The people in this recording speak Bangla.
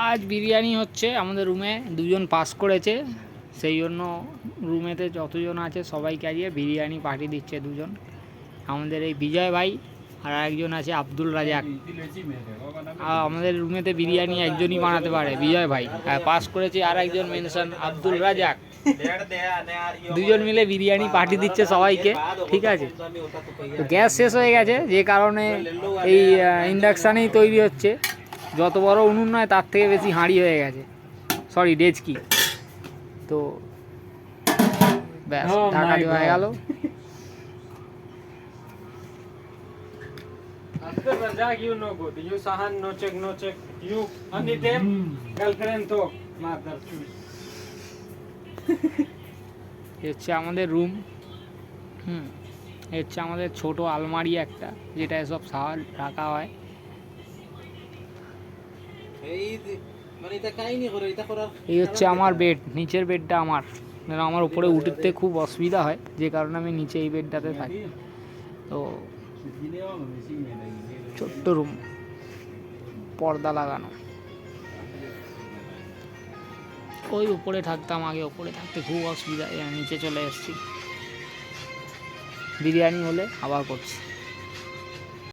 আজ বিরিয়ানি হচ্ছে আমাদের রুমে, দুজন পাস করেছে সেই জন্য রুমেতে যতজন আছে সবাইকে আজকে বিরিয়ানি পাঠিয়ে দিচ্ছে দুজন। আমাদের এই বিজয় ভাই আর একজন আছে আব্দুল রাজাক। আর আমাদের রুমেতে বিরিয়ানি একজনই বানাতে পারে, বিজয় ভাই, আর পাস করেছে আর একজন মেনশন আব্দুল রাজাক। দুজন মিলে বিরিয়ানি পাঠিয়ে দিচ্ছে সবাইকে, ঠিক আছে। তো গ্যাস শেষ হয়ে গেছে যে কারণে এই ইন্ডাকশানেই তৈরি হচ্ছে। যত বড় উনুন নয় তার থেকে বেশি হাঁড়ি হয়ে গেছে, সরি ডেচকি। তো ব্যাস ঢাকা দেওয়া হয়ে গেল। হচ্ছে আমাদের রুম। হচ্ছে আমাদের ছোট আলমারি একটা, যেটা এসব সামান রাখা হয়। এই হচ্ছে আমার বেড, নিচের বেডটা আমার, আমার উপরে উঠতে খুব অসুবিধা হয় যে কারণে আমি নিচে এই বেডটাতে থাকি। তো ছোট্ট রুম, পর্দা লাগানো। ওই উপরে থাকতাম আগে, উপরে থাকতে খুব অসুবিধা, নিচে চলে এসেছি। বিরিয়ানি হলে আবার করছি।